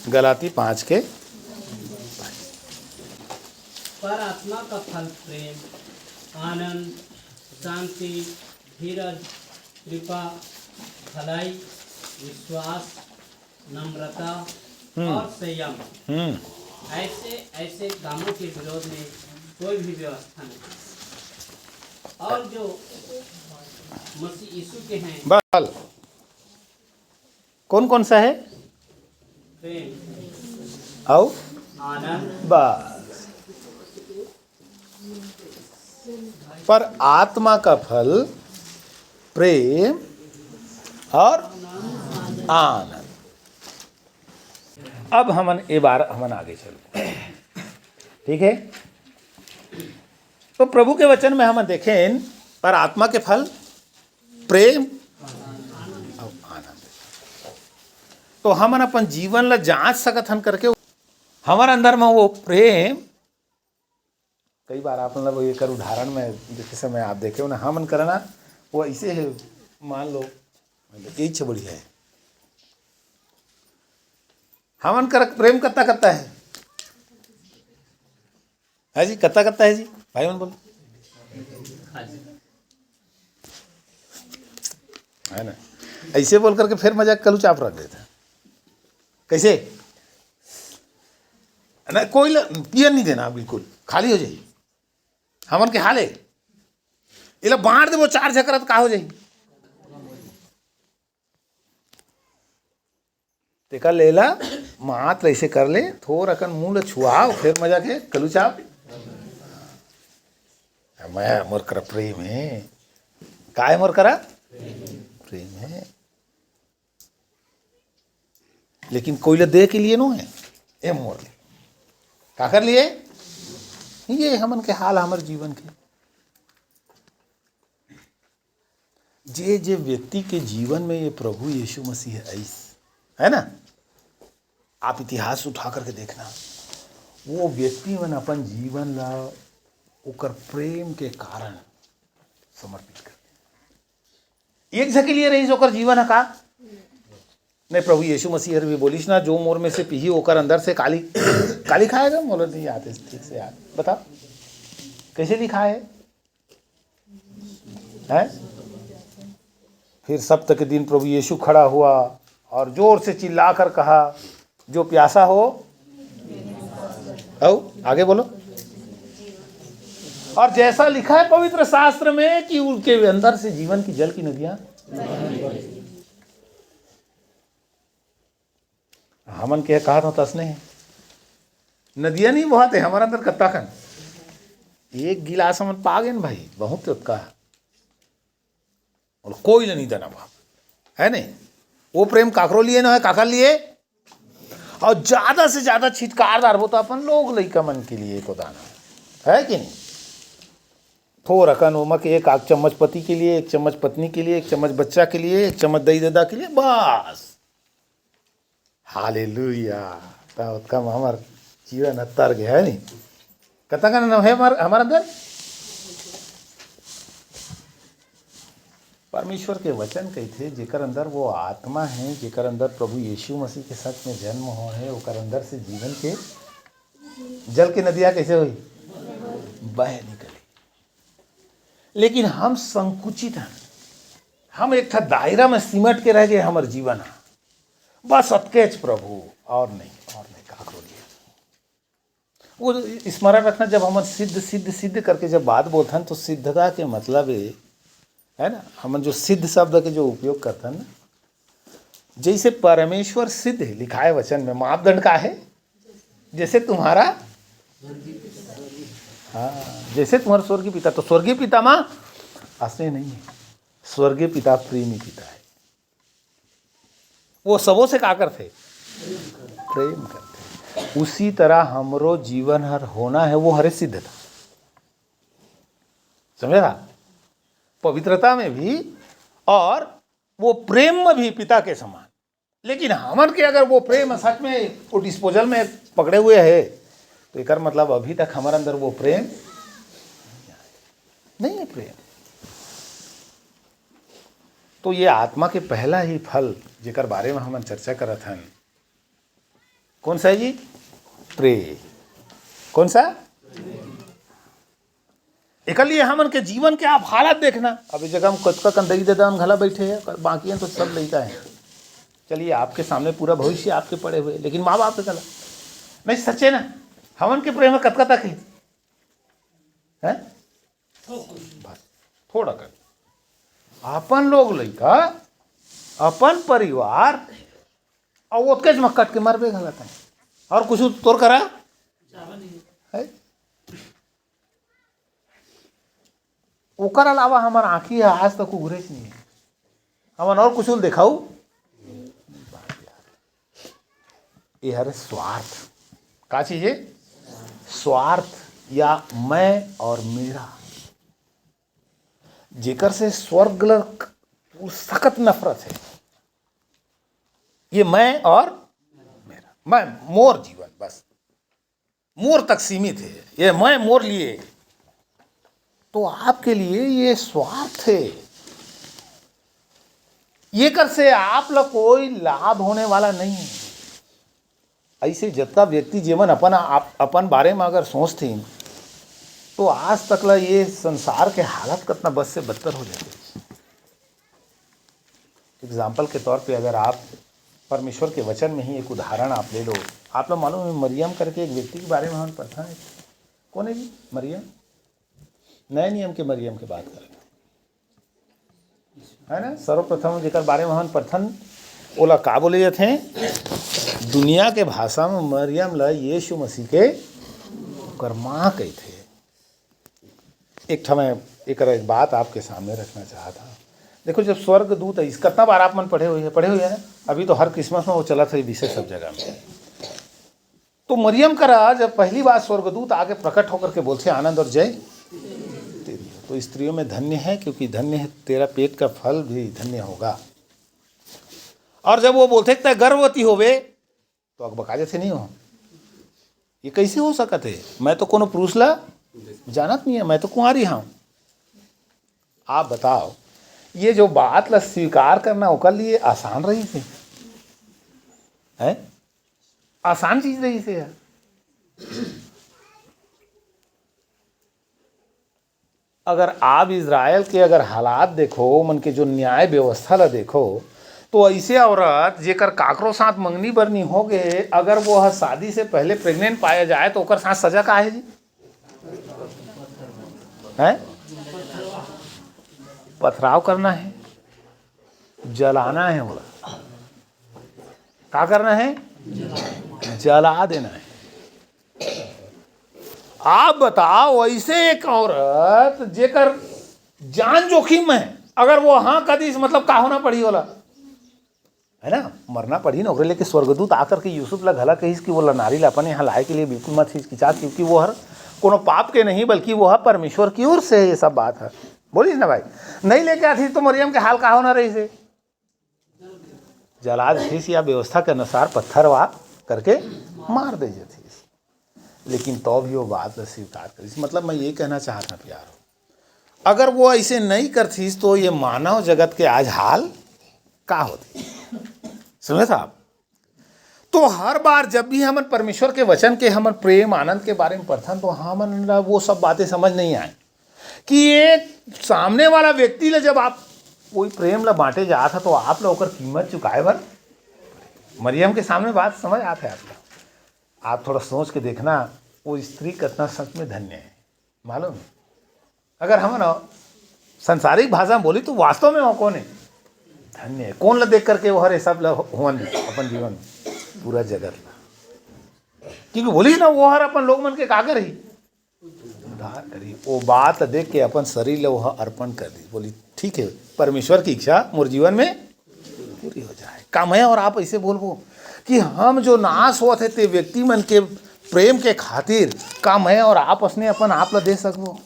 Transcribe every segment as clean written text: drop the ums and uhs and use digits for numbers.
गलाती 5 के। पर आत्मा का फल प्रेम, आनंद, शांति, धीरज, कृपा, भलाई, विश्वास, नम्रता और संयम। ऐसे ऐसे कामों के विरोध में कोई भी व्यवस्था नहीं। और जो मसीह यीशु के हैं, बल कौन कौन सा है? प्रेम, आओ आनंद, बस। पर आत्मा का फल प्रेम और आनंद। अब हमन ए बार हमन आगे चलो, ठीक है। तो प्रभु के वचन में हम देखें पर आत्मा के फल प्रेम और आनंद। तो हमन अपन जीवन ला जांच सकत हन करके हमारे अंदर में वो प्रेम। कई बार आप मतलब ये कर उदाहरण में देखे समय आप देखे हो ना, हमन करना वो ऐसे है, मान लो यही छ बढ़िया है। हमन कर प्रेम कत्ता कत्ता है जी, कत्ता कत्ता है जी भाई मन बोलो है ना। ऐसे बोल करके फिर मजाक कलू चाप रख देता। कैसे ना, कोई पियर नहीं देना, बिल्कुल खाली हो जाए। हमन के हाल है इला बांट दे वो 4 झकरत का हो जाए। तेका लेला मात्र ऐसे कर ले, थोर अकन मुंह ल छुआओ, फिर मजा के कलू चाप। मैं मोर करा प्रेम है, का है मोर करा प्रेम है। लेकिन कोई ल दे के लिए नो है, ए मोर ले का कर लिए। ये हमन के हाल हमर जीवन के। जे जे व्यक्ति के जीवन में ये प्रभु यीशु मसीह है ना, आप इतिहास उठा करके देखना, वो व्यक्ति मन अपन जीवन ला ओकर प्रेम के कारण समर्पित कर। एक झके लिए रही ओकर जीवन है का नहीं। प्रभु यीशु मसीह भी बोलिस ना, जो मोर में से पीही ओकर अंदर से काली काली खाएगा। मोर नहीं आते ठीक से याद बता कैसे लिखा है? फिर सप्त के दिन प्रभु यीशु खड़ा हुआ और जोर से चिल्ला कर कहा, जो प्यासा हो आओ आगे बोलो। और जैसा लिखा है पवित्र शास्त्र में कि उनके अंदर से जीवन की जल की नदियां। हमन के कहा था तसने है नदियां नहीं बहाते हमारा अंदर कत्ता खन एक गिलास हमन पा गए भाई, बहुत उत्का है और कोई नहीं देना बाप है नहीं। वो प्रेम काकरो लिए ना है, काकर लिए। और ज्यादा से ज्यादा छिटकारदार वो तो अपन लोग लइका मन के लिए को दाना है कि नहीं। थोड़ा कन उमक एक आग चम्मच पति के लिए, 1 चम्मच पत्नी के लिए, 1 चम्मच बच्चा के लिए, 1 चम्मच दही दादा के लिए, बस हालेलुया। तब कम हमार जीवन अतर गया है नहीं। कता का नाम है हमारा अंदर परमेश्वर के वचन कही थे, जेकर अंदर वो आत्मा है, जेकर अंदर प्रभु यीशु मसीह के सच में जन्म हो है, ओकर अंदर से जीवन के जल की नदियां कैसे हुई बह निकली। लेकिन हम संकुचित हैं, हम एक था दायरा में सिमट के रह गए। हमारे जीवन है बस अतकेच प्रभु और नहीं काकरो लिए। वो स्मरण रखना, जब हम सिद्ध सिद्ध सिद्ध करके जब बात बोलते हैं तो सिद्धता के मतलब है ना, हम जो सिद्ध शब्द के जो उपयोग करते हैं ना, जैसे परमेश्वर सिद्ध है लिखा है वचन में, मापदंड का है जैसे तुम्हारा जैसे तुम्हारा स्वर्गीय पिता। तो स्वर्गीय पिता माँ असली नहीं है, स्वर्गीय पिता प्रेमी पिता है। वो सबों से का करते प्रेम करते। उसी तरह हमरो जीवन हर होना है वो हरे सिद्ध था, समझा, पवित्रता में भी और वो प्रेम में भी पिता के समान। लेकिन हमन के अगर वो प्रेम सच में वो डिस्पोजल में पकड़े हुए है तो एक मतलब अभी तक हमारे अंदर वो प्रेम नहीं है। प्रेम तो ये आत्मा के पहला ही फल जेकर बारे में हम चर्चा करत हन कौन सा है जी? प्रे। कौन सा? एकलिए हमन के जीवन के आप हालत देखना। अब इस जगह हम कतका कंदगी दे दान घला बैठे हैं, बाकी हैं तो सब लड़का है। चलिए आपके सामने पूरा भविष्य आपके पड़े हुए, लेकिन माँ बाप पे गला नहीं सच्चे ना। हमन के प्रेम में कतका तक है बस थोड़ा कर अपन लोग लड़का अपन परिवार और वो के कट के मरबे गलत है और कुछ तोर करा है। ओकर अलावा हमार आँखी है आज तक उघरेच नहीं है। हमन और कुछ देखाऊ ये हरे स्वार्थ का चीज है? स्वार्थ या मैं और मेरा, जेकर से स्वर्ग सख्त नफरत है। ये मैं और मेरा, मैं मोर जीवन बस मोर तक सीमित है। ये मैं मोर लिए, तो आपके लिए ये स्वार्थ है। ये कर से आप लोग कोई लाभ होने वाला नहीं है। ऐसे जितना व्यक्ति जीवन अपन बारे में अगर सोचते तो आज तक ला ये संसार के हालत कितना बस से बदतर हो जाते। एग्जाम्पल के तौर पे अगर आप परमेश्वर के वचन में ही एक उदाहरण आप ले लो। आप लोग मालूम है मरियम करके एक व्यक्ति के बारे में हम पढ़ा है। कौन है जी? मरियम। नए नियम के मरियम की बात करें है ना। सर्वप्रथम जेकर बारे में हम प्रथम ओला का बोले जाते हैं, दुनिया के भाषा में मरियम ला यीशु मसीह के कर्मा कही थे। एक मैं एक बात आपके सामने रखना चाहा था। देखो जब स्वर्ग दूत है, इसका कितना बार आप मन पढ़े हुए हैं ना। अभी तो हर क्रिसमस में वो चला था विषय सब जगह में। तो मरियम का जब पहली बार स्वर्गदूत आके प्रकट होकर के बोलते आनंद और जय तेरी, तो स्त्रियों में धन्य है क्योंकि धन्य है तेरा पेट का फल भी धन्य होगा। और जब वो बोलते कि गर्भवती होवे तो बकाजे थे नहीं हो, ये कैसे हो सकते है? मैं तो कोनो पुरुष ला जानत नहीं है, मैं तो कुंवारी हूँ। आप बताओ ये जो बात ला स्वीकार करना ओकर लिए आसान रही से है? आसान चीज रही से है। अगर आप इजराइल के अगर हालात देखो, मन के जो न्याय व्यवस्था ला देखो, तो ऐसे औरत जेकर काकरो साथ मंगनी बरनी हो गए, अगर वो शादी से पहले प्रेग्नेंट पाया जाए तो ओकर साथ सजा का है जी? है पथराव करना है, जलाना है। बोला क्या करना है? जला देना है। आप बताओ ऐसे एक औरत जेकर जान जोखिम है, अगर वो हाँ कदी मतलब का होना पड़ी होला है ना, मरना पड़ी ना। ओकरे लेके स्वर्गदूत आकर के यूसुफ ला घला कहिस कि वो नारी ला अपन यहाँ लाए के लिए बिल्कुल मत हिचकिचात, क्योंकि वो हर कोनो पाप के नहीं बल्कि वो परमेश्वर की ओर से ये सब बात है। बोलिए ना भाई, नहीं लेके आती तो मरियम के हाल का होना रही से? जला देती या व्यवस्था के अनुसार पत्थर वा करके मार दे जाती। लेकिन तो भी वो बात स्वीकार करी। मतलब मैं ये कहना चाहता प्यार, अगर वो ऐसे नहीं करती तो ये मानव जगत के आज हाल का होती। सुने साहब, तो हर बार जब भी हम परमेश्वर के वचन के हम प्रेम आनंद के बारे में पढ़थन तो हम वो सब बातें समझ नहीं आए कि ये सामने वाला व्यक्ति ले जब आप कोई प्रेम ला बांटे जा था तो आप लोग ओकर कीमत चुकाए भर। मरियम के सामने बात समझ आते है आप थोड़ा सोच के देखना, वो स्त्री कितना सच में धन्य है। मालूम अगर हम ना संसारिक भाषा में बोली तो वास्तव में वो कौन है? धन्य है। कौन ला देख करके वो हर सब ला हुवन अपन जीवन में पूरा जगत ला, क्योंकि बोली ना वो हर अपन लोग मन के कागर ही उद्धार करी। वो बात देख के अपन शरीर ला वह अर्पण कर दी। बोली ठीक है, परमेश्वर की इच्छा मोर जीवन में पूरी हो जाए। का मैं और आप ऐसे बोलबो कि हम जो नाश हुआ थे ते व्यक्ति मन के प्रेम के खातिर का मैं और आप उसने अपन आप ला दे सकबो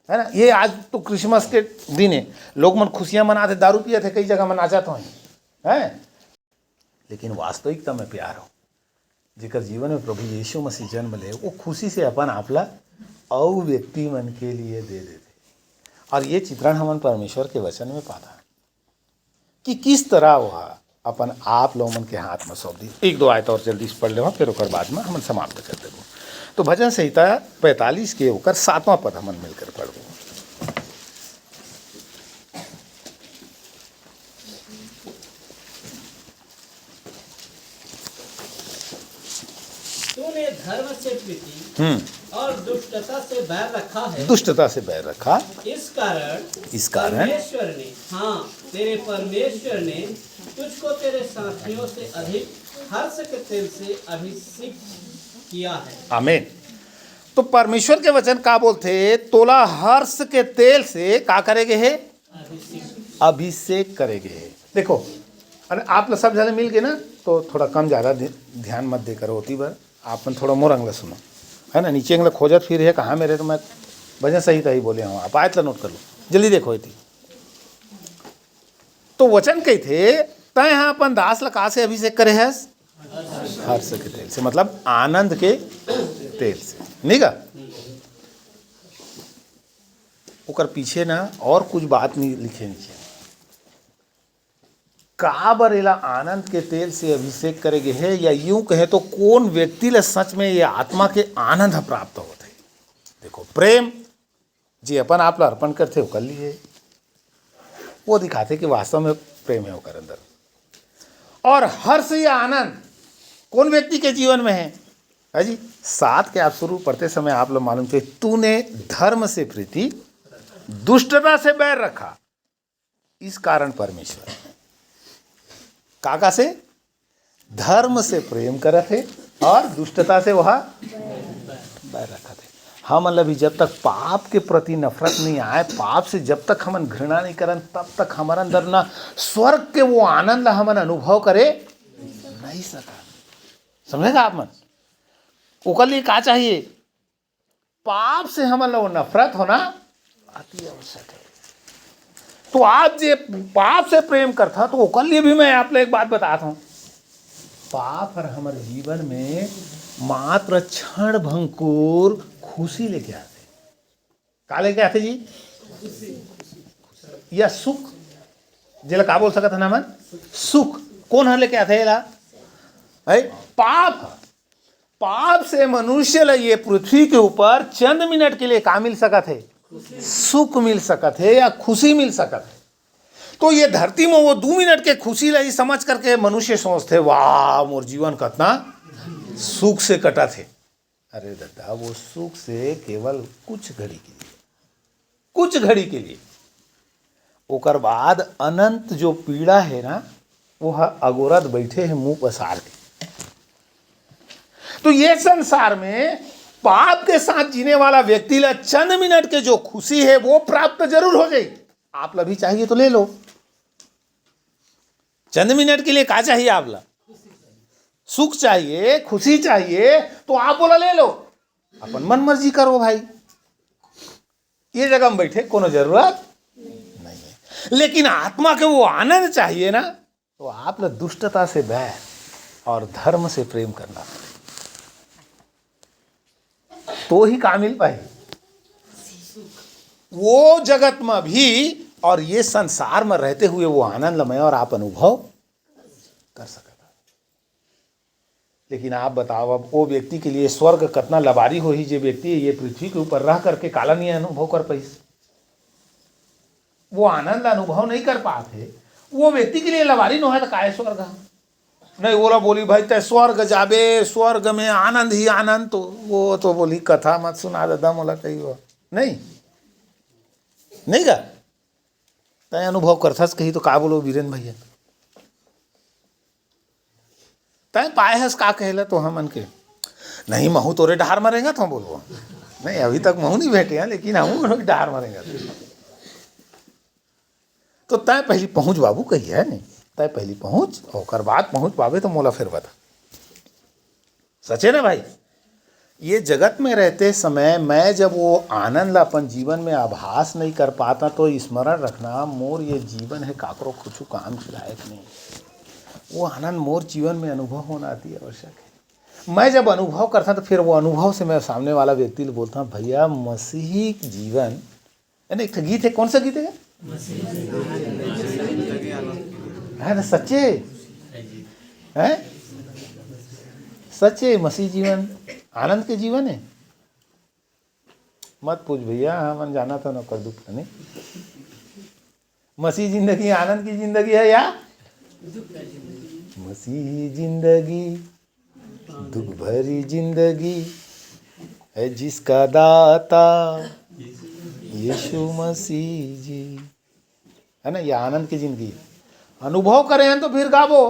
है ना। ये आज तो क्रिसमस के दिन है, लोग मन खुशियां मनाते, दारू पिए थे, कई जगह मनाचा तो है। लेकिन वास्तविकता में प्यार हो जेकर जीवन में प्रभु यीशु मसीह जन्म ले, वो खुशी से अपन आपला और व्यक्ति मन के लिए दे देते। और ये चित्रण हमन परमेश्वर के वचन में पाता कि किस तरह हुआ अपन आप लोगन के हाथ में सौंप दी। एक दो आयत और जल्दी से पढ़ लेवा, फिर ओकर बाद में हम समाप्त कर देबो। तो भजन संहिता 45 के ओकर 7वां पद हमन मिलकर पढ़बो। तूने धर्म से प्रीति और दुष्टता से बैर रखा है। दुष्टता से बैर रखा, इस कारण परमेश्वर ने, हाँ तेरे परमेश्वर ने तुझको तेरे साथियों से अधिक हर्ष के तेल से अभिषेक किया है। आमीन। तो परमेश्वर के वचन का बोलते, तोला हर्ष के तेल से का करेगे है? अभिषेक करेगे है। देखो, अरे आप लोग सब जने मिल के ना, तो थोड़ा कम ज़्यादा ध्यान मत दे करो होती बार, आपन थोड़ा मोर अंगला सुनो, है ना। नीचे अंगला खोजत फिर है कहाँ मेरे, तो मैं भजन सही ही बोले हूँ, आप आयत ला नोट कर लो, जल्दी देखो थी। तो वचन कही थे, तय यहाँ अपन दास ला कहाँ से अभिषेक करे है? हर्ष के तेल से, मतलब आनंद के तेल से, नहीं का। ओकर पीछे ना और कुछ बात नहीं लिखे नीचे, का बरेला आनंद के तेल से अभिषेक करेगे है, या यूं कहे तो कौन व्यक्ति ले सच में ये आत्मा के आनंद प्राप्त होते है। देखो, प्रेम जी अपन आप ला अर्पण करते हो कर लिए, वो दिखाते कि वास्तव में प्रेम है ओकर अंदर। और हर्ष या आनंद कौन व्यक्ति के जीवन में है जी? 7 के आप शुरू पढ़ते समय आप लोग मालूम थे, तूने धर्म से प्रीति दुष्टता से बैर रखा, इस कारण परमेश्वर काका से धर्म से प्रेम करे थे और दुष्टता से वह बैर रखा थे। हम मतलब जब तक पाप के प्रति नफरत नहीं आए, पाप से जब तक हमन घृणा नहीं करन, तब तक हमारे अंदर ना स्वर्ग के वो आनंद हमन अनुभव करे नहीं सका। समझेगा आप मन? ओकर लिए का चाहिए? पाप से हमन लोग नफरत होना अति आवश्यक है। तो आप जे पाप से प्रेम करता, तो ओकर लिए भी मैं आप लोग एक बात बताता हूँ। पाप हर हमारे जीवन में मात्र क्षण भंगुर खुशी लेके आते। का लेके आते जी? या सुख, जिला का बोल सकता ना मन? सुख कौन हर लेके आते ला? पाप। पाप से मनुष्य ला ये पृथ्वी के ऊपर चंद मिनट के लिए का मिल सकत है? सुख मिल सकत है या खुशी मिल सकत है। तो ये धरती में वो 2 मिनट के खुशी ला समझ करके मनुष्य सोचते, वाह मोर जीवन कितना सुख से कटा थे। अरे दादा, वो सुख से केवल कुछ घड़ी के लिए, कुछ घड़ी के लिए, ओकर बाद अनंत जो पीड़ा है ना, वो अगोरत बैठे हैं मुंह पसार के। तो ये संसार में पाप के साथ जीने वाला व्यक्ति ला चंद मिनट के जो खुशी है वो प्राप्त जरूर हो जाएगी। आप ला भी चाहिए तो ले लो। चंद मिनट के लिए क्या चाहिए? आप ला सुख चाहिए, खुशी चाहिए, तो आप बोला ले लो, अपन मन मर्जी करो भाई। ये जगह में बैठे कोनो जरूरत नहीं है। लेकिन आत्मा के वो आनंद चाहिए ना, तो आप ला दुष्टता से बैर और धर्म से प्रेम करना पड़ेगा, तो ही का मिल पाए वो जगत में भी और ये संसार में रहते हुए वो आनंदमय और आप अनुभव कर सकते। लेकिन आप बताओ, अब वो व्यक्ति के लिए स्वर्ग कितना लबारी हो ही, जो व्यक्ति ये पृथ्वी के ऊपर रह करके काला नहीं अनुभव कर पाई, वो आनंद अनुभव नहीं कर पाते, वो व्यक्ति के लिए लबारी न है तो काय स्वर्ग नहीं। बोला बोली भाई तय स्वर्ग जाबे, स्वर्ग में आनंद ही आनंद, तो वो तो बोली कथा मत सुना दादा मोला कही वो नहीं नहीं का तय अनुभव करथस कही तो का बोलो वीरेन भैया, तय पाए हस का कहला तो हम मन के नहीं महू तोरे डहार मरेगा तो बोलो नहीं, अभी तक महू नहीं भेटे हैं, लेकिन हम डहार मरेगा तो तय पहली पहुंच बाबू कही है नहीं, तय पहली पहुंच और बाद पहुंच पावे तो मोला फिर बता। सचे ना भाई? ये जगत में रहते समय मैं जब वो आनंद अपन जीवन में आभास नहीं कर पाता, तो स्मरण रखना मोर ये जीवन है काकरो कुछ काम के लायक नहीं। वो आनंद मोर जीवन में अनुभव होना अति आवश्यक है। मैं जब अनुभव करता तो फिर वो अनुभव से मैं सामने वाला व्यक्ति को बोलता हूँ, भैया मसीही जीवन है ना। एक गीत है, कौन सा गीत है ना? सच्चे है? सच्चे मसीह जीवन आनंद के जीवन है। मत पूछ भैया, हमन जाना था न कर दुख नहीं। मसीह जिंदगी आनंद की जिंदगी है या मसीह जिंदगी दुख भरी जिंदगी है जिसका दाता यीशु मसीह जी, है ना। ये आनंद की जिंदगी है। अनुभव करें हैं तो फिर गावो,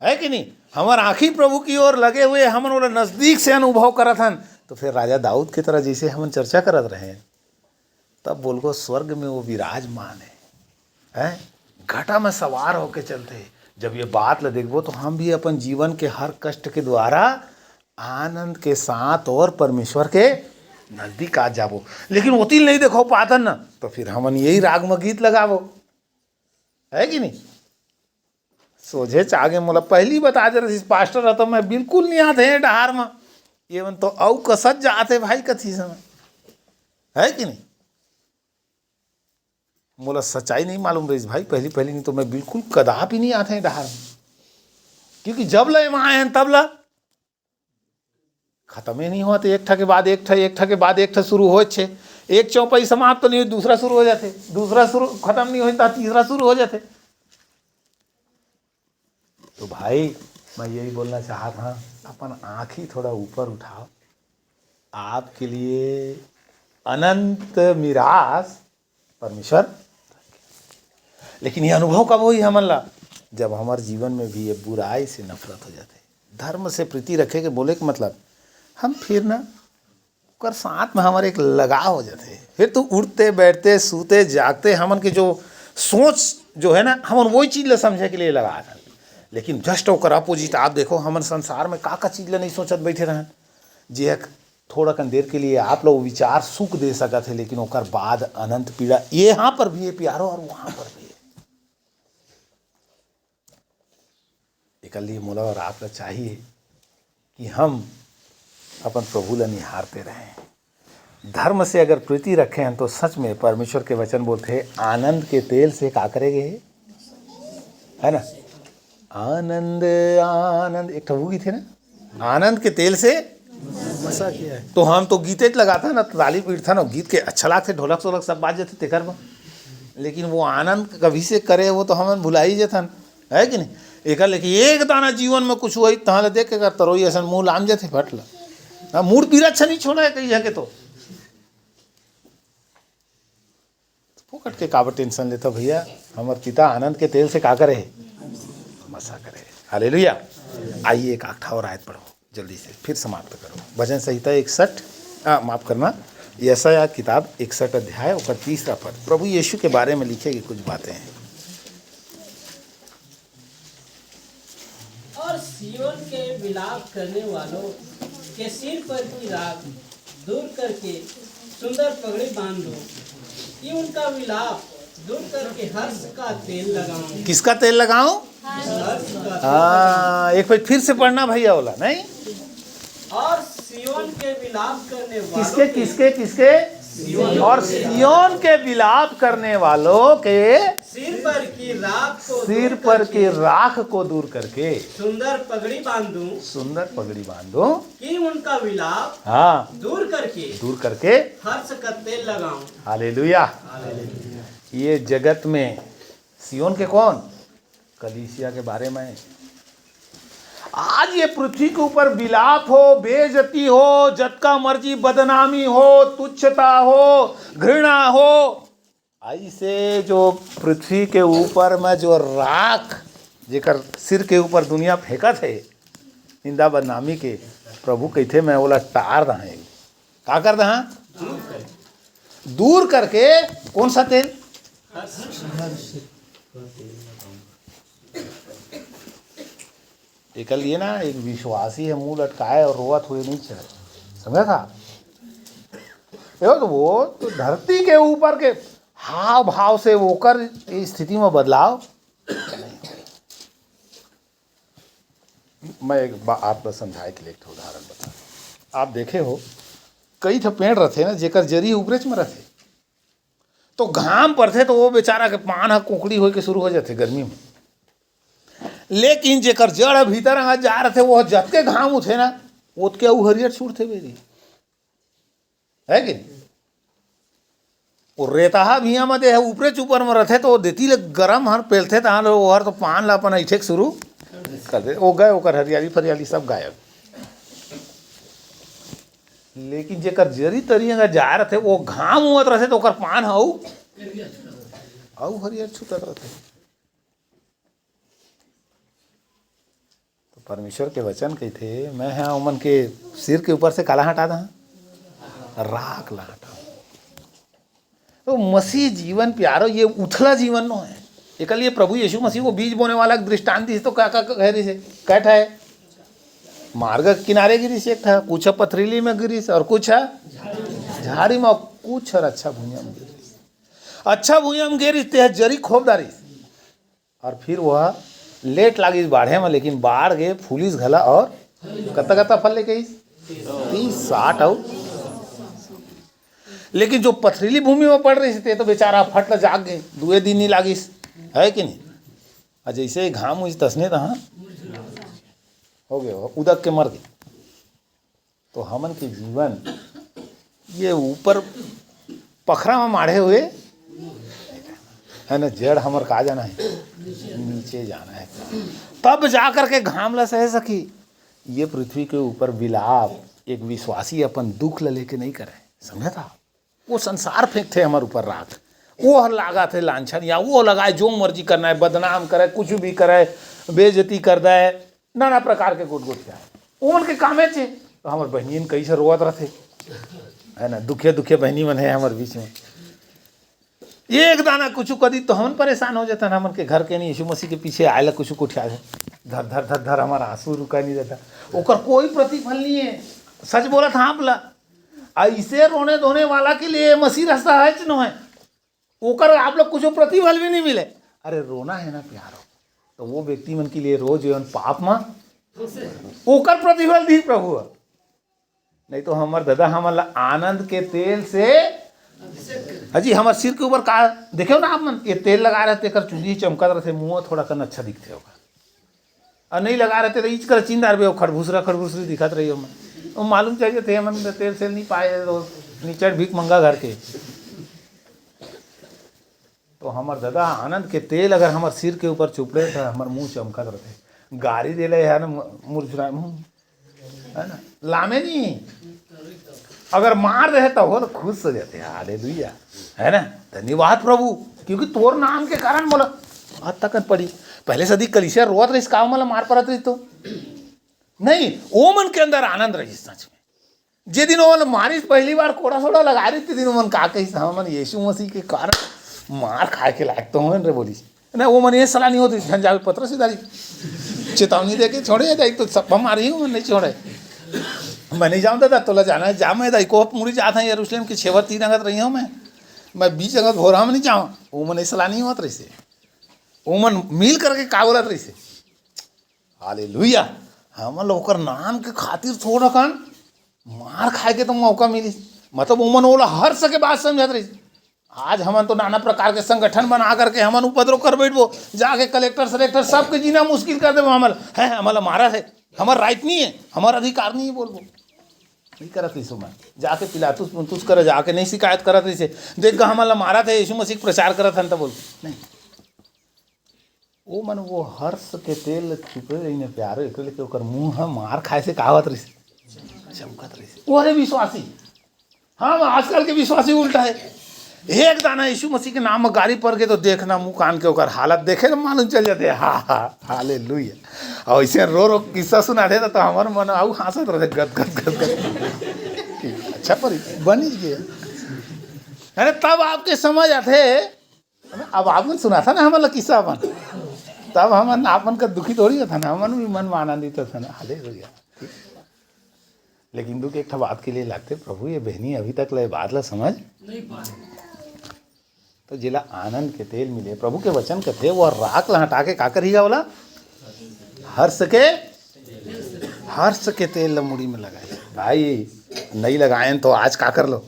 है कि नहीं। हमार आँखी प्रभु की ओर लगे हुए, हमन वो नजदीक से अनुभव करत हन, तो फिर राजा दाऊद की तरह जैसे हमन चर्चा करत रहे हैं, तब बोलगो स्वर्ग में वो विराजमान है, घटा में सवार होके चलते। जब ये बात ल देखबो तो हम भी अपन जीवन के हर कष्ट के द्वारा आनंद के साथ और परमेश्वर के नजदीक आ जाबो। लेकिन ओतिल नहीं देखो पातन न, तो फिर हमन यही राग में गीत लगाबो, है कि नहीं। सोझे चागे मोला पहली बता दे रही पास्टर रहता, मैं बिल्कुल नहीं आते डहार में, एवं तो औ कसत जाते भाई कथी समय, है कि नहीं। मोला सच्चाई नहीं मालूम रही भाई, पहली पहली नहीं तो मैं बिल्कुल कदापि नहीं आते हैं डहार में, क्योंकि जब ले वहां हैं तब ला खत्म ही नहीं हुआ, तो एक ठा के बाद एक ठा, एक ठा के बाद एक ठा शुरू हो छे। एक चौपाई समाप्त तो नहीं हुई, दूसरा शुरू हो जाते, दूसरा शुरू खत्म नहीं होता, तीसरा शुरू हो जाते। तो भाई मैं यही बोलना चाहता था, अपन आँख ही थोड़ा ऊपर उठाओ, आपके लिए अनंत मिरास परमेश्वर। लेकिन ये अनुभव कब हुई हमन ला, जब हमारे जीवन में भी ये बुराई से नफरत हो जाते, धर्म से प्रीति रखे के बोले के मतलब हम फिर ना कर साथ में हमारे एक लगाव हो जाते। फिर तो उठते बैठते सूते जागते हमन के जो सोच जो है ना, हमन वही चीज़ ला समझे के लिए लगा था। लेकिन जस्ट ओकर अपोजिट आप देखो, हमन संसार में का चीज़ ला नहीं सोचत बैठे रहन, जे थोड़ा कन देर के लिए आप लोग विचार सुख दे सकत है, लेकिन ओकर बाद अनंत पीड़ा यहाँ पर भी है प्यारो और वहाँ पर भी है। एक लिए मोला और आप लोग चाहिए कि हम अपन प्रभु ला निहारते रहें। धर्म से अगर प्रीति रखें हैं तो सच में परमेश्वर के वचन बोलते हैं, आनंद के तेल से का करेंगे, है ना। आनंद आनंद एक ठबू गीत है ना, आनंद के तेल से मसा किया है। तो हम तो गीते लगाता ना, ताली पीट था ना, गीत के अच्छा लागते, ढोलक सोलक सब बाज जाते तेकर में, लेकिन वो आनंद कभी से करे वो तो हमें भुला ही जाता, है कि नहीं। एक लेकिन एक दाना जीवन में कुछ हुआ तहाँ देख के कर तरोई ऐसा मुँह लाम जाते फट ला, हाँ मूड पीरा अच्छा नहीं छोड़ा है कहीं जाके। तो फोकट के काबर टेंशन लेता भैया, हमारे पिता आनंद के तेल से का करे, मसा करे। हालेलुया। आइए एक आखा और आयत पढ़ो जल्दी से, फिर समाप्त करो। भजन संहिता 61 माफ करना, यशायाह किताब 61 अध्याय और 30 पद, प्रभु यीशु के बारे में लिखेगी कुछ बातें हैं। और सियोन के विलाप करने वालों के सिर पर की राख दूर करके सुंदर पगड़ी बांध दो, कि उनका विलाप दूर करके हर्ष का तेल लगाऊं। किसका तेल लगाऊं? हर्ष का एक बार फिर से पढ़ना भैया बोला नहीं। और सियोन के विलाप करने वालों किसके किसके किसके और सियोन के विलाप करने वालों के सिर पर की राख को सिर पर की राख को दूर करके सुंदर पगड़ी बांधूं, सुंदर पगड़ी बांधो, कि उनका विलाप हाँ दूर करके हर्ष का तेल लगाऊं। हालेलुया। ये जगत में सियोन के कौन, कलीसिया के बारे में आज ये पृथ्वी के ऊपर विलाप हो, बेइज्जती हो, जतका मर्जी बदनामी हो, तुच्छता हो, घृणा हो, ऐसे जो पृथ्वी के ऊपर में जो राख जेकर सिर के ऊपर दुनिया फेंकत है निंदा बदनामी के, प्रभु कहते मैं बोला टार रहा है, का कर रहा दूर करके। कौन सा तेल? एक लिए ना, एक विश्वासी है मुंह लटकाए और रोवत हुए नहीं चले, समझा था। तो वो तो धरती के ऊपर के हाव भाव से होकर स्थिति में बदलाव नहीं। मैं एक बात आपको समझाए के लिए एक उदाहरण बता। आप देखे हो कई ठो पेड़ रहते ना जेकर जरी ऊपरेच में रहते, तो घाम पड़ते तो वो बेचारा के पान हा कोकड़ी हो के शुरू हो जाते गर्मी में। लेकिन जेकर जड़ भीतर अगर जा रहे थे वो जतके घाम उठे ना ओतके अऊ हरियर छूट थे बेरी है कि नहीं? वो रेताहा भिया में दे ऊपरे चूपर में रथे तो देती ले गरम हर पेलथे तहाँ लोग हर तो पान ला अपन ऐठे शुरू कर दे वो गए ओकर हरियाली फरियाली सब गायब। लेकिन जेकर जरी तरी अगर जा रहे थे वो घाम उमत रहे तो ओकर पान हऊ हरियर छूटत रहते। तो परमेश्वर के वचन कही थे मैं यहाँ उमन के सिर के ऊपर से काला हटा दा राख ला हटा। तो मसीह जीवन प्यारो ये उथला जीवन नो है एक लिए प्रभु यीशु मसीह को बीज बोने वाला दृष्टांत दी तो क्या कह रही से कैठा है मार्ग किनारे गिरी से एक था कुछ पथरीली में गिरी और कुछ झाड़ी में कुछ अच्छा भूमिया में गिरी अच्छा भूमिया में गिरी ते जरी खोबदारी और फिर वह लेट लागी बाढ़े में लेकिन बाढ़ गए फूलिस घला और कत्ता फल लेके 30-60 और लेकिन जो पथरीली भूमि में पड़ रही थी तो बेचारा फट जाग गए 2 दिन नहीं लागिस है कि नहीं। और जैसे ही घाम हुई तसने तहाँ हो गए उदक के मर गए। तो हमन के जीवन ये ऊपर पखरा में माढ़े हुए है ना जड़ हमर का जाना है नीचे जाना है तब जा कर के घाम ला सह सकी। ये पृथ्वी के ऊपर विलाप एक विश्वासी अपन दुख ल लेके नहीं करे समझा था। वो संसार फेंक थे हमारे ऊपर राख वो लगा थे लांछन या वो लगाए जो मर्जी करना है बदनाम करे कुछ भी करे बेइज्जती कर दे नाना प्रकार के गुट गुट उमन के कामे चे। तो हमारे बहनियन कैसे रोवत रहे है ना दुखे बहनी मन है हमारे बीच में एक दाना कुछ कदी तो हम परेशान हो जाता ना हमन के घर के नहीं यीशु मसीह के पीछे आएला कुछ उठा है धर धर धर धर हमारा आंसू रुका नहीं रहता ओकर कोई प्रतिफल नहीं है। सच बोला था आप ऐसे रोने धोने वाला के लिए मसीह रास्ता है कि नहीं है ओकर आप लोग कुछ प्रतिफल भी नहीं मिले। अरे रोना है ना प्यारो तो वो व्यक्ति मन के लिए रोज जीवन पाप में ओकर प्रतिफल दी प्रभु नहीं तो हमार दादा हमारा आनंद के तेल से हाजी हमारे सिर के ऊपर का देखो ना आप मन ये तेल लगा रहे थे कर चूड़ी चमकत रहे मुँह थोड़ा कन अच्छा दिखते होगा और नहीं लगा रहे थे तो ईच कर चिंदार भी खड़बूसरी दिखत रही हो मैं मालूम चाहिए थे मन तेल सेल नहीं पाए तो नीचे भीख मंगा घर के। तो हमार दादा आनंद के तेल अगर हमारे सिर के ऊपर चुपड़े तो हमारे मुंह चमकत रहते गाड़ी दे ले है ना मुरझुराए मुँह है ना लामे नहीं अगर मार रहे तो वो तो खुश हो जाते हालेलुया है ना धन्यवाद प्रभु क्योंकि तोर नाम के कारण बोला आज तक पड़ी पहले सदी कलिसिया रोवत रही काम मला मार पड़त रही तो नहीं वो मन के अंदर आनंद रही सच में जे दिन वो मारिस पहली बार कोड़ा सोड़ा लगा रही थी दिन मन का कही मन यीशु मसीह के कारण मार खाए के लायक तो रे बोली ना वो मन ये सलाह नहीं होती झंझावे पत्र से दारी चेतावनी दे के छोड़े जाए तो सब मारी हूँ मन नहीं छोड़े मैं नहीं जाऊँ दादा तो जाना है जा मैं को मुड़ी जाता है यरूशलेम की 6-3 अंगत रही हूँ मैं 20 अंगत भोरा में नहीं जाऊँ वो मन सलाह नहीं होत रही से वो मन मिल करके का बोलत रही से हालेलुया हम लोग नाम के खातिर थोड़ा कन मार खाए के तो मौका मिली मतलब उमन ओला हर सके बात समझत रही। आज हमन तो नाना प्रकार के संगठन बना करके हमन उपद्रव कर बैठबो जाके कलेक्टर सेलेक्टर सबके जीना मुश्किल कर देबो हमल है हमारा मारा है हमारा राइट नहीं है हमारा अधिकार नहीं है बोलबो नहीं करत रही मैं जाके पिलातुस पुंतुस करे जाके नहीं शिकायत करत रही से देख गा हमारा मारा थे यीशु मसीह प्रचार करत हन तो बोल नहीं वो मन वो हर्ष के तेल छुपे रही ने प्यारे एक लेके ओकर मुंह मार खाए से कहावत रही से चमकत रही से वो अरे विश्वासी हाँ आजकल के विश्वासी उल्टा है एक दाना यीशु मसीह के नाम में गाड़ी पड़ गए तो देखना मुंह कान के ओकर हालत देखे तो मालूम चल जाते हालेलुया और ऐसे रो किस्सा सुना दे तो हमार मन आऊ हंसत रहे गद गद गद गद अच्छा पर बन ही गया अरे तब आपके समझ आते अब आपने सुना था ना हमारा किस्सा अपन तब हम आपन का दुखी थोड़ी था ना हमन भी मन में आनंदित था ना हालेलुया। लेकिन दुख एक बात के लिए लगते प्रभु ये बहनी अभी तक ले बात ला समझ नहीं पाए तो जिला आनंद के तेल मिले प्रभु के वचन के थे वो राख ला हटा के का करेगा बोला हर्ष के तेल ला मुड़ी में लगाए भाई नहीं लगाए तो आज का कर लो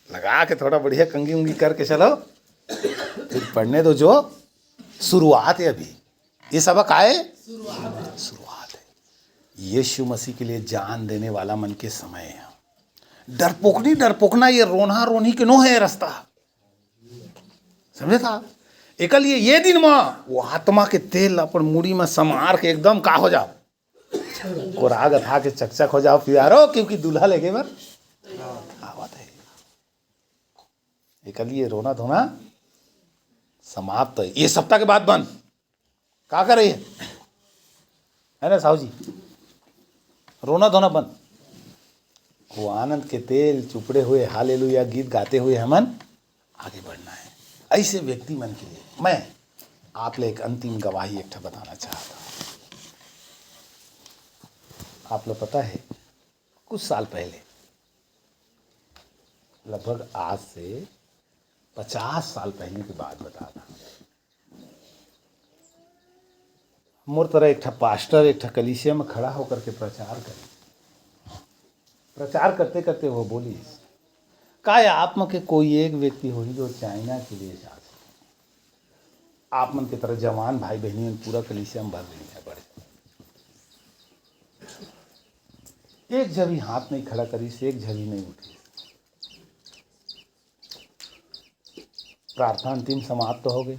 लगा के थोड़ा बढ़िया कंगी उंगी करके चलो फिर पढ़ने दो जो शुरुआत है अभी ये सबक आए शुरुआत है। यीशु मसीह के लिए जान देने वाला मन के समय है। डरपोकना ये रोना रोनी के नो है रास्ता, समझे था। एक लिए ये दिन में वो आत्मा के तेल अपन मुड़ी में समार के एकदम का हो जाओ, को राग था के चकचक हो जाओ प्यारो, क्योंकि दूल्हा लेके बर आवत है। एक लिए रोना धोना समाप्त है। ये सप्ताह के बाद बंद का कर रही है ना साहू जी, रोना धोना बंद। वो आनंद के तेल चुपड़े हुए हालेलुया गीत गाते हुए हमन आगे बढ़ना है। ऐसे व्यक्ति मन के लिए मैं आप ले एक अंतिम गवाही एक बताना चाहता हूँ। आप लोग पता है कुछ साल पहले, लगभग आज से 50 साल पहले की बात बता रहा हूँ। मोर तरह एक पास्टर एक कलीसिया में खड़ा होकर के प्रचार करते करते वो बोली, काय आप में के कोई एक व्यक्ति हो जो चाइना के लिए जा सके। आप मन के तरह जवान भाई बहनी पूरा कलीसिया में भर रही है बड़े। एक झभी हाथ नहीं खड़ा करी से, एक झभी नहीं उठी। प्रार्थना अंतिम समाप्त हो गई,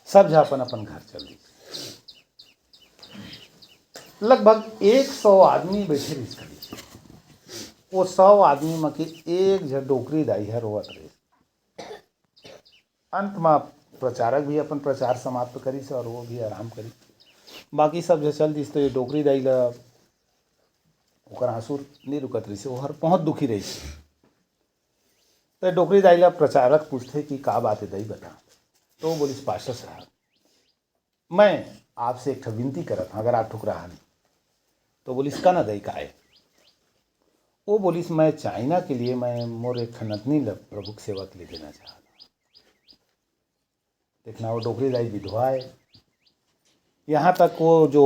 सब अपन अपन घर चल दी। लगभग 100 आदमी बैठे रही खड़ी। वो 100 आदमी में के एक झ डोकरी दाई है रोवत रही। अंत में प्रचारक भी अपन प्रचार समाप्त करी से और वो भी आराम करी। बाकी सब जो चल दी तो ये डोकरी दाई ला ओकर आंसू नहीं रुकत रही से, वो हर बहुत दुखी रही से। तो डोकरी दाई ला प्रचारक पूछते कि का बात है दाई बता। तो वो बोली, पास्टर साहब मैं आपसे एक विनती करत हूँ, अगर आप ठुकरा नहीं तो बोलिस का ना दई का है। वो बोलिस मैं चाइना के लिए मैं मोर एक नतनी प्रभु की सेवा के लिए देना चाहता हूँ। देखना वो डोकरी दाई विधवा है। यहाँ तक वो जो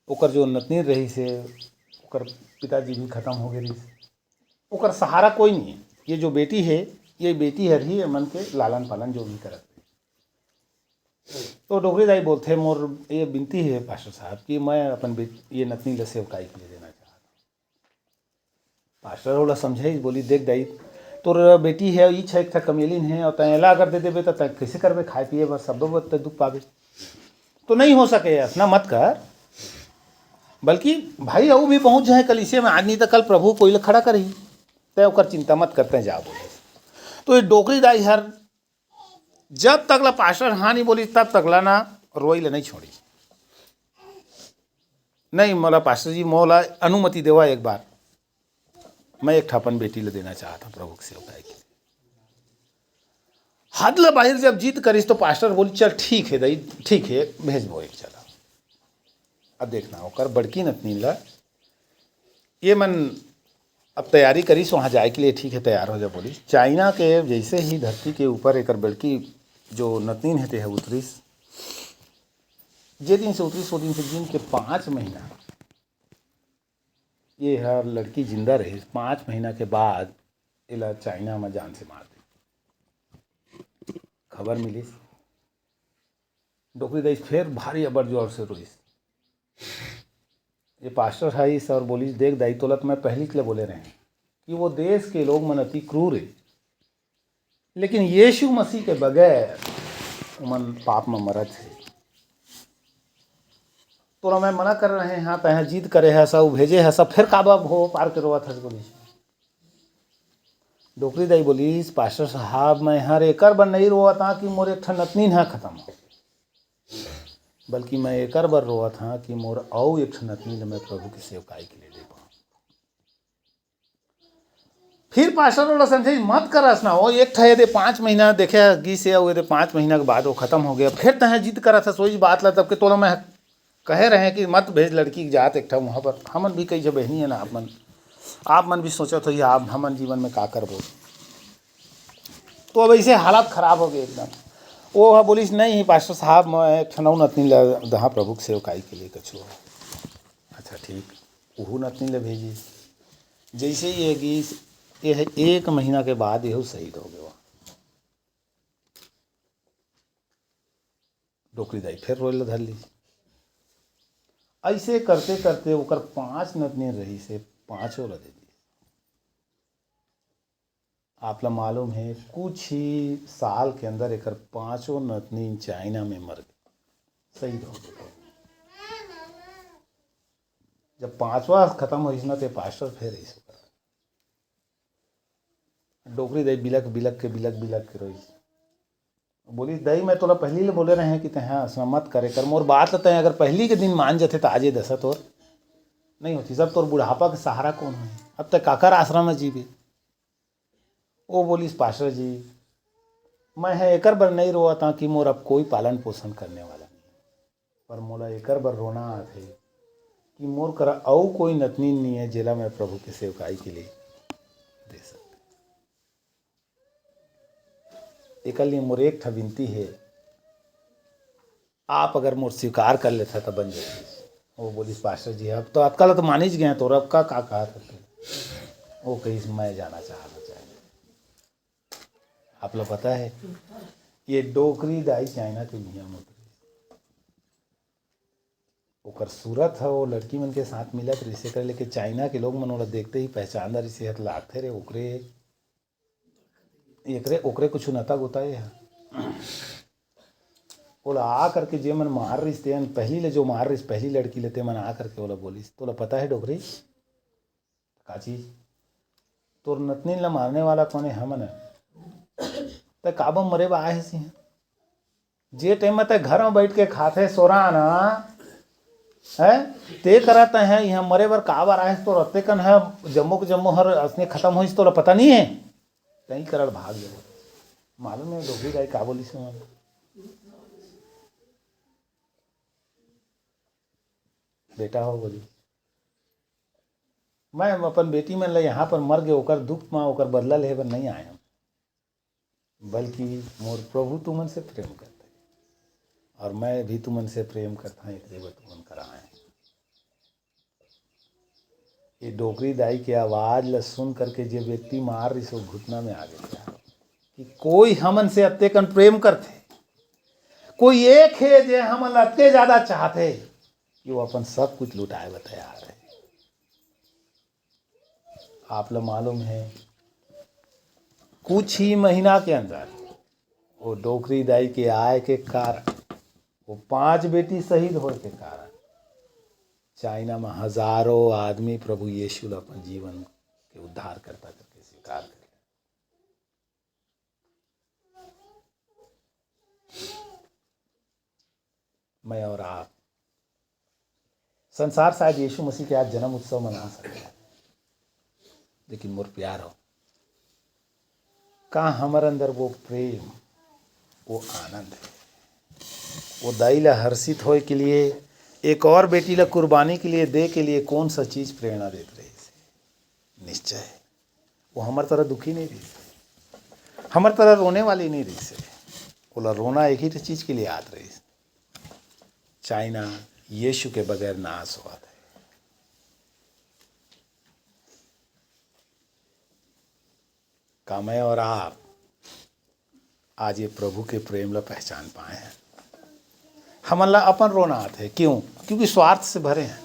ओकर जो नतनी रही से ओकर पिताजी भी खत्म हो गए। ओकर सहारा कोई नहीं है। ये जो बेटी है ये बेटी हर ही मन के लालन पालन जो भी करत। तो डोकरी दाई बोलते मोर ये विनती है पास्टर साहब कि मैं अपन ये नतनी ल सेवकाई के लिए देना चाहता हूँ। पास्टर वाला समझे, बोली देख दाई तोर बेटी है ई छ एक कमेलिन है और तैला अगर दे देवे तो कैसे करबे, खाए पिए बस सब दुख पावे तो नहीं हो सके। ऐसा मत कर, बल्कि भाई अऊ भी पहुँच जाए कलीसिया में, आज नहीं तो कल प्रभु कोई खड़ा करी तय ओकर चिंता मत करते जा बोले। तो ये डोकरी दाई हर जब तक ला पास्टर हाँ नहीं बोली तब तक ला ना रोई ला नहीं छोड़ी। नहीं मोला पास्टर जी मोला अनुमति देवा, एक बार मैं एक अपन बेटी ले देना चाहता प्रभु की सेवा के। हद ला बाहर जब जीत करीस तो पास्टर बोली चल ठीक है दई, ठीक है भेजबो एक चला। अब देखना होकर बड़की नतनी ला ये मन अब तैयारी करीस वहाँ जाए के लिए, ठीक है तैयार हो जा। बोली चाइना के जैसे ही धरती के ऊपर एक बड़की जो नतनीन है ते उतरीस, जे दिन से उतरीस वो दिन से दिन के 5 महीना ये हर लड़की जिंदा रही। 5 महीना के बाद इला चाइना में जान से मार दी। खबर मिली डोकरी दाई फिर भारी अबर जोर से रोईस। ये पास्टर है इस और बोली देख दाई तोला तो मैं पहले के लिए बोले रहे हैं कि वो देश के लोग मन अति क्रूर है, लेकिन यीशु मसीह के बगैर मन पाप में मरत है। तो मैं मना कर रहे हैं तह जीत करे है सब भेजे है सब, फिर काबा हो पार करवा था। बोली डोकरी दाई बोली पास्टर साहब मैं हर एकर बर नहीं रोआ था कि मोर एक नतनी है खत्म हो, बल्कि मैं एकर बर रोआ था कि मोर औ एक नतनी मैं प्रभु की सेवकाई के लिए दे पाऊँ। फिर पास्टर वाला समझे मत करस ना, वो एक ठहे दे 5 महीना देखे गी से हुए 5 महीना के बाद वो खत्म हो गया। फिर तह जिद करा था सोई बात ला तब के तोला मैं कहे रहे हैं कि मत भेज लड़की की जात एक वहाँ पर। हमन भी कई जब बहनी है ना, आप मन भी सोचा तो ये आप हमन जीवन में का करबो। तो अब ऐसे हालात खराब हो गए एकदम। वो बोलिस नहीं पास्टर साहब मैं ठनऊ नतनी दहा प्रभु की सेवकाई के लिए कछु। अच्छा ठीक, वह नतनी ले भेजी। जैसे ही ये 1 महीना के बाद यह शहीद हो गया। डोकरी दाई फिर रोए धर ली। ऐसे करते करते ओकर 5 नतनी रही से 5 ला दे दी। आपला मालूम है कुछ ही साल के अंदर एक 5 नतनी चाइना में मर गए, शहीद हो गए। जब 5वां खत्म हो ना तो पास्टर फिर ऐसे डोकरी दई बिलक बिलक के रोई। बोली दई मैं तोला पहली ले बोले रहे हैं कि तह ऐसा मत करे कर, मोर बात लेते हैं अगर पहली के दिन मान जाते तो आजे दशा तोर नहीं होती। सब तोर बुढ़ापा के सहारा कौन है, अब तक काकर आश्रम में जीवे। वो बोली पास्टर जी मैं है एकर बर नहीं रोआ था कि मोर अब कोई पालन पोषण करने वाला नहीं, पर मोला एकर बर रोना आथे कि मोर करा औ कोई नतनी नहीं है जेला मैं प्रभु के सेवकाई के लिए दे सकते। एक लिए मोर एक ठा विनती है, आप अगर मोर स्वीकार कर लेते तो बन जाती। वो बोली पास्टर जी अब तो अतकाल तो मान ही गए तो रब का कहा करते। वो कहीं मैं जाना चाहना चाहिए। आप लोग पता है ये डोकरी दाई चाइना के नियम होते ओकर सूरत है वो लड़की मन के साथ मिलत रिश्ते कर, लेके चाइना के लोग मन ओला देखते ही पहचानदार रिश्ते हत लागते रे ओकरे एकरे ओकरे कुछ नता गोताए है। ओला आ करके जे मन मार रिश्ते हैं पहली ले जो मार रिस पहली लड़की लेते मन आ करके ओला बोलिस तोला पता है डोकरी का चीज तोर नतनी ला मारने वाला कौन है हमन ते काबा मरे बा आए सी जे टाइम में ते घर में बैठ के खाते सोरा ना है ते करते हैं यहाँ मरे बर का बार आए तो रत्ते कन है जम्मू के जम्मू हर असने खत्म हो तो पता नहीं है कहीं करड़ भाग गए। मालूम है डोकरी गाय का बोली से बेटा हो बोली मैं अपन बेटी में यहाँ पर मर गए ओकर दुख में ओकर बदला ले बर नहीं आया, बल्कि मोर प्रभु तुमन से प्रेम करते और मैं भी तुमन से प्रेम करता एक देव तुमन कराए। ये डोकरी दाई की आवाज ल सुन करके जो व्यक्ति मार रही सो घुटना में आ गया कि कोई हमन से अत्ते कन प्रेम करते, कोई एक है जे हमन अत्ते ज्यादा चाहते कि वो अपन सब कुछ लुटाए ब तैयार है। आप लोग मालूम है कुछ ही महीना के अंदर वो डोकरी दाई के आय के कारण वो 5 बेटी शहीद होने के कारण चाइना में हजारों आदमी प्रभु यीशु अपन जीवन के उद्धार करता करके स्वीकार कर। मैं और आप संसार शायद यीशु मसीह के आज जन्म उत्सव मना सकते हैं, लेकिन मोर प्यार हो का हमारे अंदर वो प्रेम वो आनंद है। वो दाई ला हर्षित होए के लिए एक और बेटी ला कुर्बानी के लिए दे के लिए कौन सा चीज प्रेरणा देते रही। निश्चय वो हमारे तरह दुखी नहीं रही, हमारे तरह रोने वाली नहीं रही से। बोला रोना एक ही चीज के लिए याद रही, चाइना यीशु के बगैर नाश हुआ था। का मैं और आप आज ये प्रभु के प्रेम ला पहचान पाए हैं। हमन ला अपन रोना आते क्यों? क्योंकि स्वार्थ से भरे हैं।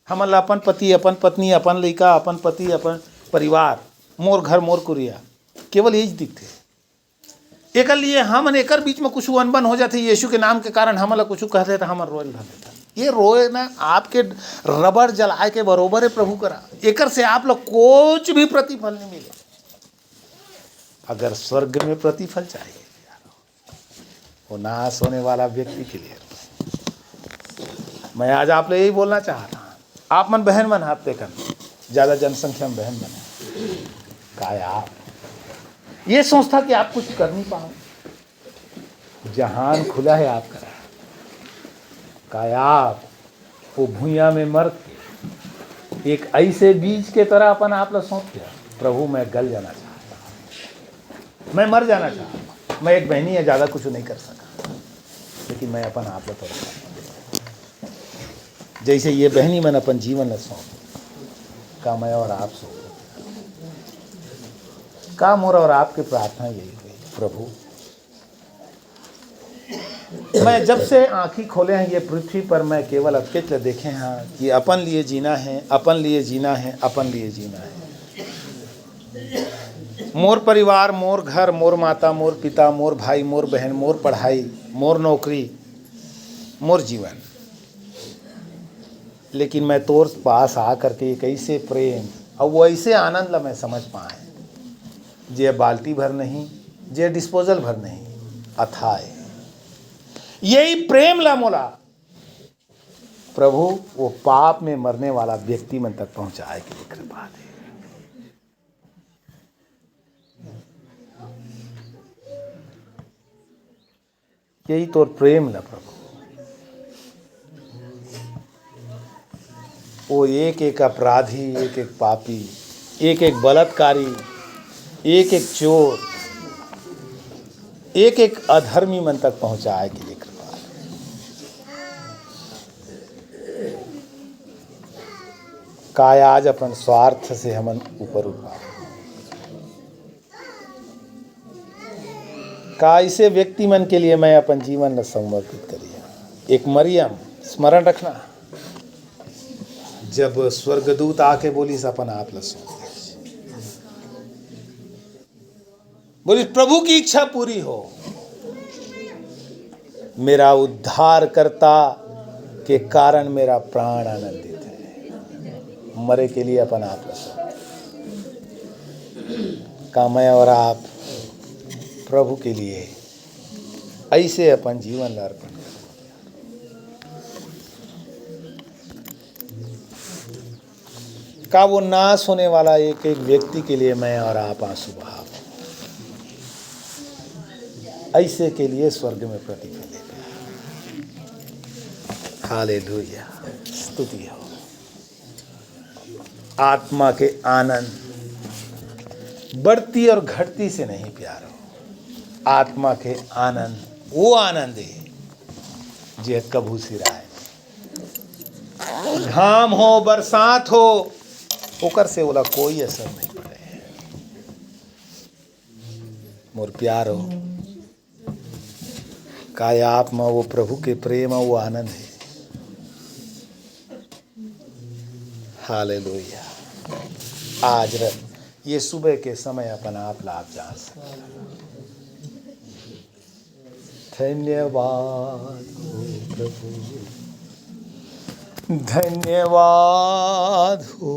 हमन ला अपन पति अपन पत्नी अपन लड़का अपन पति अपन परिवार मोर घर मोर कुरिया केवल यही दिखते। एक लिए हमन एकर बीच में कुछ अनबन हो जाते यीशु के नाम के कारण हमन ला कुछ कहते तो हमन रोयल धर देता। ये रोए ना आपके रबड़ जलाए के बरोबर है प्रभु करा। एकर से आप लोग कुछ भी प्रतिफल नहीं मिले। अगर स्वर्ग में प्रतिफल चाहिए वो नाश होने वाला व्यक्ति के लिए मैं आज आप लोग यही बोलना चाहता हूँ। आप मन बहन मन हाथ कर ज्यादा जनसंख्या में बहन बने का आप ये सोचता कि आप कुछ कर नहीं पाओ। जहान खुला है आपका का आप वो भूया में मर के एक ऐसे बीज के तरह अपन आप लोग सोच दिया प्रभु मैं गल जाना चाहता हूँ, मैं मर जाना चाहता हूँ। मैं एक बहनी है ज़्यादा कुछ नहीं कर सका, लेकिन मैं अपन आप लोग जैसे ये बहनी मन अपन जीवन सौंप का मैं और आप सौंप का मोर और आपके प्रार्थना यही हुई प्रभु मैं जब से आँखी खोले हैं ये पृथ्वी पर, मैं केवल अकेले देखे हैं कि अपन लिए जीना है, अपन लिए जीना है, अपन लिए जीना है। मोर परिवार, मोर घर, मोर माता, मोर पिता, मोर भाई, मोर बहन, मोर पढ़ाई, मोर नौकरी, मोर जीवन। लेकिन मैं तोर पास आ करके एक ऐसे प्रेम और वो ऐसे आनंद ला मैं समझ पाए, जे बाल्टी भर नहीं, जे डिस्पोजल भर नहीं, अथाय यही प्रेम ला मोला प्रभु वो पाप में मरने वाला व्यक्ति मन तक पहुंचाए के लिए कृपा दे। यही तो प्रेम ला प्रभु। वो एक एक अपराधी, एक एक पापी, एक एक बलात्कारी, एक एक चोर, एक एक अधर्मी मन तक पहुंचाए के लिए कृपा। काय आज अपन स्वार्थ से हमन ऊपर उठा, का इसे व्यक्ति मन के लिए मैं अपन जीवन न समर्पित करिए। एक मरियम स्मरण रखना, जब स्वर्गदूत आके बोली अपन आप लसो, बोली प्रभु की इच्छा पूरी हो, मेरा उद्धारकर्ता के कारण मेरा प्राण आनंदित है। मरे के लिए अपन आप लसो, का मैं और आप प्रभु के लिए ऐसे अपन जीवन अर्पण करें। का वो नाश होने वाला एक एक व्यक्ति के लिए मैं और आप आंसू बहाव, ऐसे के लिए स्वर्ग में प्रतिफल लेते हैं। हालेलुया, स्तुति हो। आत्मा के आनंद बढ़ती और घटती से नहीं प्यार हो। आत्मा के आनंद वो आनंद है जे कभू सिराए, घाम हो बरसात हो ओकर से ओला कोई असर नहीं पड़े। मोर प्यार हो, काय आप में वो प्रभु के प्रेम वो आनंद है। हालेलुया। आज ये सुबह के समय अपन आप लाभ जान सकते। धन्यवाद हो प्रभु, धन्यवाद हो